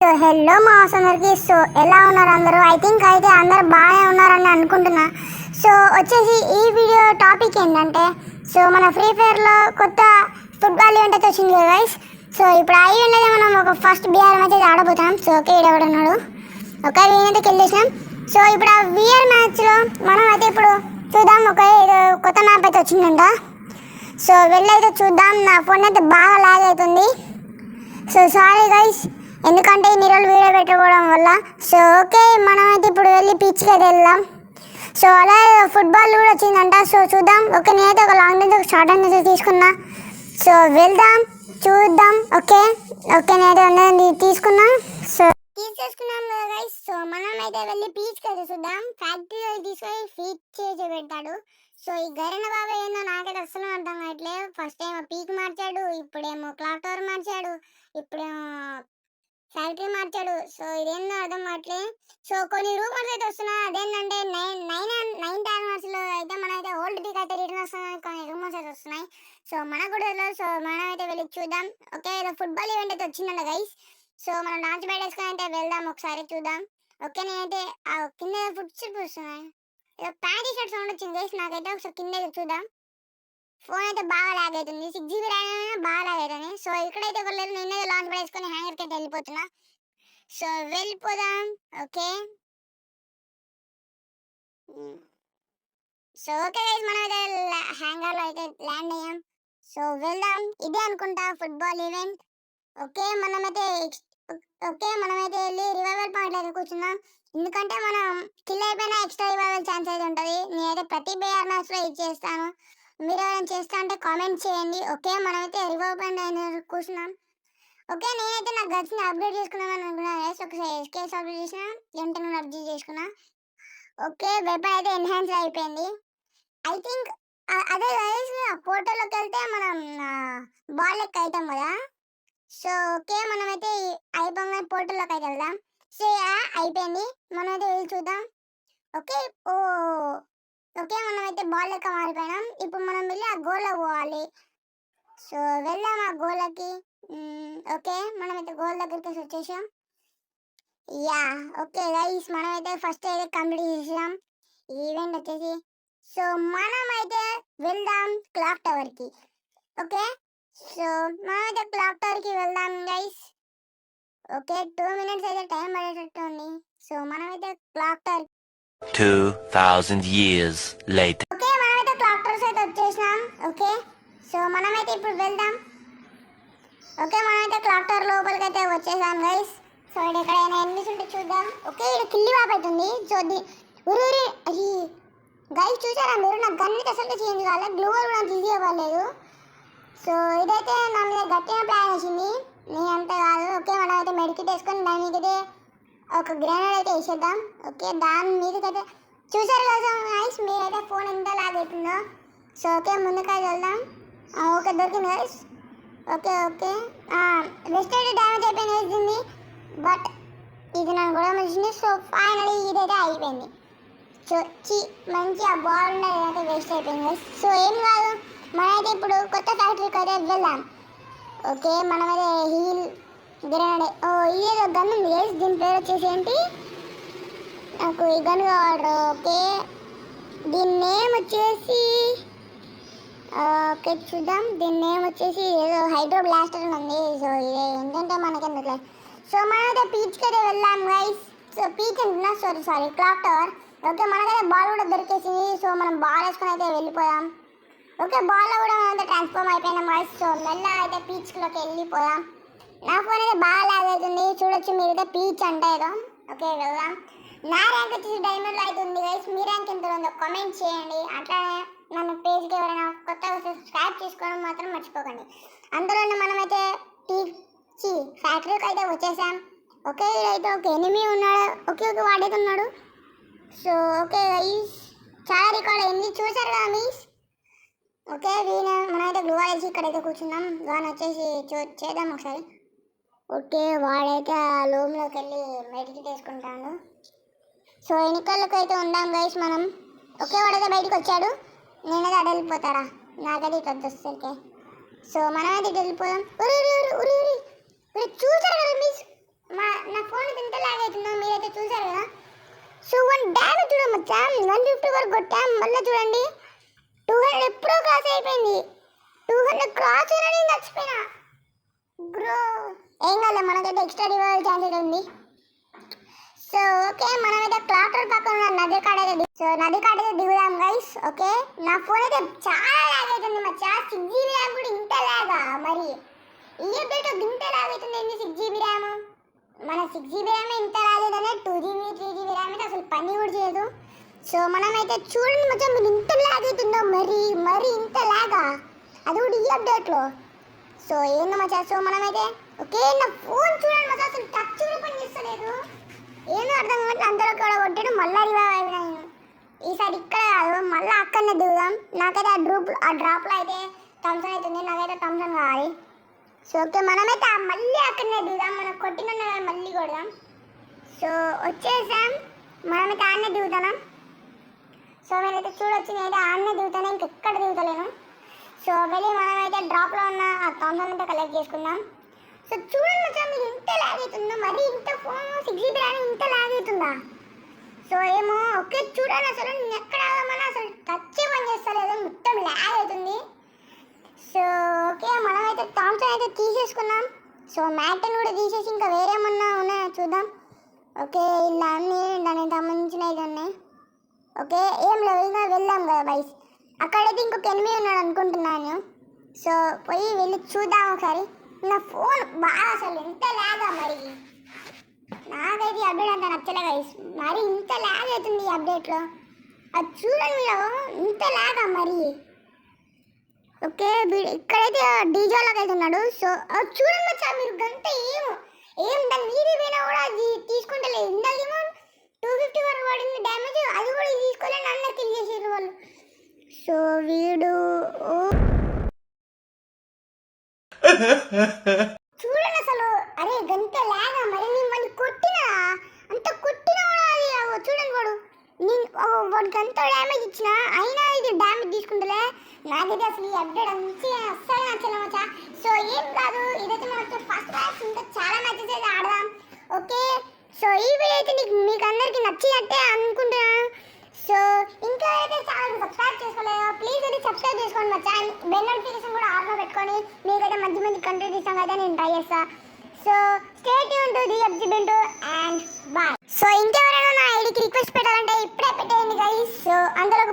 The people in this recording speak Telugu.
సో హలో మాస్ అందరికి. సో ఎలా ఉన్నారు అందరూ? ఐ థింక్ అయితే అందరూ బాగానే ఉన్నారని అనుకుంటున్నా. సో వచ్చేసి ఈ వీడియో టాపిక్ ఏంటంటే, సో మన ఫ్రీ ఫైర్లో కొత్త ఫుట్బాల్ ఈవెంట్ అయితే వచ్చింది కదా గైస్. సో ఇప్పుడు ఆ ఈవెంట్ అయితే మనం ఒక ఫస్ట్ బీఆర్ మ్యాచ్ అయితే ఆడబోతున్నాం. సో ఓకే, ఈడెవడు ఉన్నాడు? ఓకే, వీనైతే వెళ్ళేసినాం. సో ఇప్పుడు ఆ బీఆర్ మ్యాచ్లో మనం అయితే ఇప్పుడు చూద్దాం. ఓకే, ఇది కొత్త మ్యాప్ అయితే వచ్చిందంట. సో వెళ్ళైతే చూద్దాం. నా ఫోన్ అయితే బాగా లాగ్ అవుతుంది. సో సారీ గైస్, ఎందుకంటే ఇన్ని రోజులు వీడియో పెట్టుకోవడం వల్ల. సో ఓకే, మనమైతే ఇప్పుడు వెళ్ళి పిచ్కి అయితే వెళ్దాం. సో అలాగే ఫుట్బాల్ కూడా వచ్చిందంట. సో చూద్దాం. ఓకే, నేనైతే ఒక లాంగ్ నుంచి ఒక షార్ట్ అనేది తీసుకున్నా. సో వెళ్దాం, చూద్దాం. ఓకే ఓకే, నేనైతే ఉన్నది తీసుకున్నా. సో తీసేసుకున్నాం కదా గైస్. సో మనమైతే వెళ్ళి పీచ్కి అయితే చూద్దాం. ఫ్యాక్టరీలో తీసుకొని ఫీట్ చేసి పెడతాడు. సో ఈ గరణ బాబా ఏందో నాకైతే అస్సలు అర్థం కావట్లేదు. ఫస్ట్ ఏమో పీక్ మార్చాడు, ఇప్పుడేమో క్లాక్ టవర్ మార్చాడు, ఇప్పుడేమో ఫ్యాక్టరీ మార్చాడు. సో ఇదేందో అర్థం కావట్లేదు. సో కొన్ని రూమర్స్ అయితే వస్తున్నాయి. అదేంటంటే నైన్త్ యానివర్సరీలో అయితే మనమైతే ఓల్డ్ పీక్ అయితే రిటర్న్ వస్తున్నాయి కొన్ని రూమర్స్ అయితే వస్తున్నాయి. సో మనకు కూడా తెలియదు. సో మనమైతే వెళ్ళి చూద్దాం. ఓకే, ఏదో ఫుట్బాల్ ఈవెంట్ అయితే వచ్చిందంట గైస్. సో మనం లాంచ్ ప్యాడ్ వేసుకొని అయితే వెళ్దాం, ఒకసారి చూద్దాం. ఓకే, నేనైతే కింద ఫుడ్ స్టెప్స్ వస్తున్నాయి. ఏదో ప్యాంటీ షర్ట్ సౌండ్ వచ్చింది గైస్ నాకైతే. ఒకసారి కింద చూద్దాం. ఫోన్ అయితే బాగా లాగ్ అవుతుంది. 6 GB ర్యామ్ అయినా బాగా లాగ్ అవుతుంది. సో ఇక్కడైతే వెళ్ళలేదు. నేనే లాంచ్ పడేసుకొని హ్యాంగర్కి అయితే వెళ్ళిపోతున్నా. సో వెళ్ళిపోదాం. ఓకే సో ఓకే గైస్, మనం అయితే హ్యాంగర్లో అయితే ల్యాండ్ అయ్యాం. సో వెళ్దాం. ఇదే అనుకుంటా ఫుట్బాల్ ఈవెంట్. ఓకే మనమైతే వెళ్ళి రివైవల్ పాయింట్ అయితే కూర్చుందాం. ఎందుకంటే మనం కిల్ అయిపోయినా ఎక్స్ట్రా రివైవల్ ఛాన్స్ అయితే ఉంటుంది. నేనైతే ప్రతి బేఆర్ మ్యాచ్లో ఇది చేస్తాను. మీరు ఏమైనా చేస్తా అంటే కామెంట్ చేయండి. ఓకే, మనమైతే రివైవ్ పాయింట్ అయితే కూర్చున్నాం. ఓకే, నేనైతే నాకు గర్ల్స్ని అప్డేట్ చేసుకున్నామని అనుకున్నాను. ఒకసారి ఎస్కేస్ అప్డేట్ చేసిన వెంటనే అప్డేట్ చేసుకున్నా. ఓకే, వెపన్ అయితే ఎన్హాన్స్ అయిపోయింది. ఐ థింక్ అదే గైస్, పోర్టల్లోకి వెళ్తే మనం బాల్ లెక్క అవుతాం కదా. సో ఓకే, మనమైతే అయిపోగానే పోర్టల్లోకి అయితే వెళ్దాం. సో అయిపోయింది, మనమైతే వెళ్ళి చూద్దాం. ఓకే ఓకే, మనమైతే బాల్ లెక్క మారిపోయినాం. ఇప్పుడు మనం వెళ్ళి ఆ గోల్లో పోవాలి. సో వెళ్దాం ఆ గోళ్ళకి. ఓకే, మనమైతే గోల్ దగ్గరికి వచ్చేసాం. యా ఓకే గైస్, మనమైతే ఫస్ట్ అయితే కంప్లీట్ చేసాం ఈవెంట్ వచ్చేసి. సో మనమైతే వెళ్దాం క్లాక్ టవర్కి. ఓకే, సో మనమైతే క్లాక్ టవర్కి వెళ్దాం గైస్. ఓకే, 2 minutes అయితే టైం పడేటట్టు ఉంది. సో మనమైతే clock tower 2000 years later. Okay, మనమైతే క్లాక్ టవర్స్ అయితే వచ్చేసినాం. ఓకే, సో మనమైతే ఇప్పుడు వెళ్దాం. ఓకే, మనమైతే క్లాక్ టవర్ లోపలికి అయితే వచ్చేసాం గైస్. సో ఇక్కడ ఎక్కడైనా ఎనిమిస్ ఉంటే చూద్దాం. ఓకే, ఇక్కడ కిల్లి బాబు అవుతుంది. సో ఉరి అది గైస్ చూసారా మీరు? నాకు గన్నికి అసలు చేంజ్ కాలేదు, గ్లూవల్ కూడా ఈజీ అవ్వలేదు. సో ఇదైతే నా మీద గట్టిగా ప్లాన్ వేసింది, నేను అంతే కాదు. ఓకే, మనం అయితే మెడికిట్ వేసుకొని దాని మీదైతే ఒక గ్రెనేడ్ అయితే వేసేద్దాం. ఓకే, దాని మీదకైతే చూసారు కదా గైస్, మీరైతే ఫోన్ ఎంత లాగ్ అవుతుందో. సో ఓకే, ముందుకైతే వెళ్దాం. ఓకే, దొరికింది గైస్. ఓకే ఓకే, వెస్ట్ అయితే డ్యామేజ్ అయిపోయింది వేసింది, బట్ ఇది నన్ను కూడా మంచిది. సో ఫైనలీ ఇదైతే అయిపోయింది. సో మంచి ఆ బాల్ ఉండేది అయితే వేస్ట్ అయిపోయింది. సో ఏం కాదు, మనమైతే ఇప్పుడు కొత్త ఫ్యాక్టరీకి అయితే వెళ్దాం. ఓకే, మనమైతే హీల్ గ్రెనేడ్ ఇదేదో గన్ ఉంది గైస్. దీని పేరు వచ్చేసి ఏంటి, నాకు ఈ గన్ కావాలి. ఓకే, దీని నేమ్ వచ్చేసి ఓకే చూద్దాం. దీని నేమ్ వచ్చేసి ఏదో హైడ్రో బ్లాస్టర్ ఉంది. సో ఇది ఏంటంటే మనకెందుకు. సో మనమైతే పీచ్కి అయితే వెళ్దాం గైస్. సో పీచ్ అంటున్నా, సారీ క్లాక్ టవర్. ఓకే, మనకైతే బాల్ కూడా దొరికేసింది. సో మనం బాల్ వేసుకొని అయితే వెళ్ళిపోయాం. ఓకే, బాల్లో కూడా మనం అయితే ట్రాన్స్ఫార్మ్ అయిపోయినాం గైస్. సో మెల్లగా అయితే పీచ్లోకి వెళ్ళిపోయాం. నా ఫోన్ అయితే బాగా లాగ్ అవుతుంది, చూడొచ్చు మీరైతే పీచ్ అంటే ఏదో. ఓకే వెళ్దాం. నా ర్యాంక్ వచ్చేసి డైమండ్లో అవుతుంది గైస్. మీ ర్యాంక్ ఎంత ఉందో కామెంట్ చేయండి. అట్లానే మన పేజ్కి ఎవరైనా కొత్తగా సబ్స్క్రైబ్ చేసుకోవడం మాత్రం మర్చిపోకండి. అందులోనే మనమైతే ఫ్యాక్టరీకి అయితే వచ్చేసాం. ఓకే, ఇదైతే ఒక ఎనిమి ఉన్నాడు. ఓకే వాడైతే ఉన్నాడు. సో ఓకే గైస్, చాలా రికార్డ్ అయింది చూసారు కదా మీస్. ఓకే, మనమైతే గ్లూ వేసి ఇక్కడైతే కూర్చున్నాం. దాని వచ్చేసి చేద్దాం ఒకసారి. ఓకే, వాడైతే ఆ రూమ్లోకి వెళ్ళి మెడికిట్ వేసుకుంటాడు. సో ఎన్నికలకు అయితే ఉందాం గైస్ మనం. ఓకే, వాడైతే బయటకు వచ్చాడు. నేనైతే అటు వెళ్ళిపోతారా, నాకైతే ఇట్లా వస్తుంది. సో మనమైతే ఇటు వెళ్ళిపోదాం. ఉరి చూసారు కదా మీస్, నా మచ్చా 150 వరకు కొట్టాం. మళ్ళీ చూడండి 200 ఎప్పుడో క్రాస్ అయిపోయింది. 200 క్రాస్ అయినా చచ్చిపోయినా బ్రో. ఏం కాలే, మనకైతే ఎక్స్ట్రా రివైవల్ ఛాన్స్ అయితే ఉంది. సో ఓకే, మనమైతే క్లాటర్ పక్కన ఉన్న నది కాడ అయితే దిగుదాం గైస్. ఓకే, నా ఫోన్ అయితే చాలా లాగ్ అవుతుంది మచ్చా. 6 GB ర్యామ్ కూడా ఇంత లాగా. మరి ఈ అప్డేట్ ఇంత లాగ్ అవుతుంది ఏంటి? 6 GB ర్యామ్, మన 6 GB ర్యామ్ ఇంత రాలేదనే 2 GB 3 GB ర్యామ్ అయితే అసలు పని కూడా చేయదు. సో మనమైతే చూడండి మచ్చా, మీరు ఇంత లాగ్ అవుతుందో, మరి ఇంత లాగా, అది కూడా ఈ అప్డేట్లో. సో ఏందో మచ్చా. సో మనమైతే ఓకే, నా ఫోన్ చూడండి మచ్చా, అసలు టచ్ కూడా పని చేస్తలేదు. ఏమో అర్థం కావట్లేదు. అందరూ కూడా కొట్టాడు, మళ్ళీ రివైవ్ అయినా. ఈసారి ఇక్కడ కాదు, మళ్ళీ అక్కడనే దిగుదాం. నాకైతే ఆ డ్రాప్లో అయితే థమ్సన్ అవుతుంది, నాకైతే థమ్సన్ కావాలి. సో ఓకే, మనమైతే మళ్ళీ అక్కడనే దిగుదాం. మనం కొట్టిన మళ్ళీ కొడదాం. సో వచ్చేసాం, మనమైతే ఆడనే దిగుతున్నాం. సో నేనైతే చూడొచ్చు, నేనైతే ఆడనే దిగుతాను, ఇంకెక్కడ దిగుతలేను. సో వెళ్ళి మనమైతే డ్రాప్లో ఉన్న ఆ థమ్సన్ అయితే కలెక్ట్ చేసుకుందాం. సో చూడండి మచ్చా, మీరు ఇంత లాగ్ అవుతుందా? మరి ఇంత ఫోన్ 6 GB ర్యామ్ ఇంత లాగ్ అవుతుందా? సో ఏమో ఓకే, చూడండి అసలు నేను ఎక్కడ ఆగామన్నా అసలు టచ్ పని చేస్తలేదు, మొత్తం లాగ్ అవుతుంది. సో ఓకే, మనమైతే థామ్సన్ అయితే తీసేసుకున్నాం. సో మ్యాట్ని కూడా తీసేసి ఇంకా వేరేమన్నా ఉన్నాయో చూద్దాం. ఓకే, ఇలా అన్నీ దానికి సంబంధించిన ఇది ఉన్నాయి. ఓకే, ఏం లేవు, ఇంకా వెళ్దాం కదా బైస్. అక్కడైతే ఇంకొక ఎనిమిది ఉన్నాడు అనుకుంటున్నాను. సో పోయి వెళ్ళి చూద్దాం ఒకసారి. నా ఫోన్ బాగా అసలు ఎంత లాగా, మరి నాకైతే ఈ అప్డేట్ అంత నచ్చలే గైస్. మరి ఇంత లాగ్ అవుతుంది ఈ అప్డేట్లో, అది చూడండి మీరు, ఇంత లాగా మరి. ఓకే, ఇక్కడైతే డీజే లాగా అవుతున్నాడు. సో అది చూడండి వచ్చా మీరు, గంట ఏం దాని మీది పోయినా కూడా అది తీసుకుంటలేదు. ఇందాకేమో 250 వరకు పడింది డ్యామేజ్, అది కూడా తీసుకోలేని అందరు కిల్ చేసారు వాళ్ళు. సో వీడు చూడండి అసలు, అరే గంట లాగా మరి. నేను వాడిని కొట్టినా, అంత కొట్టినా కూడా అది చూడండి వాడు, నేను వాడికి అంత డ్యామేజ్ ఇచ్చిన అయినా ఇది డ్యామేజ్ తీసుకుంటలే. నాకైతే అసలు ఈ అప్డేట్ మంచిగా అస్సలు నచ్చలేమచ్చా. సో ఏం కాదు, ఇదైతే మనకు ఫస్ట్ మ్యాచ్, ఇంకా చాలా మ్యాచెస్ అయితే ఆడదాం. ఓకే, సో ఈ వీడియో అయితే మీకు అందరికీ నచ్చినట్టే అనుకుంటున్నాను. సో ఇంకా అయితే ఛానల్ సబ్స్క్రైబ్ చేసుకోలేదు, ప్లీజ్ అయితే సబ్స్క్రైబ్ చేసుకోండి మచ్చా. బెల్ నోటిఫికేషన్ కూడా ఆన్లో పెట్టుకొని మీకైతే మంచి కంటెంట్ ఇస్తాం అయితే నేను ట్రై చేస్తా. So stay tune to the update and bye. So ఇంకెవరైనా నా ఐడికి రిక్వెస్ట్ పెట్టాలంటే ఇప్పుడే పెట్టేయండి గైస్. సో అందరూ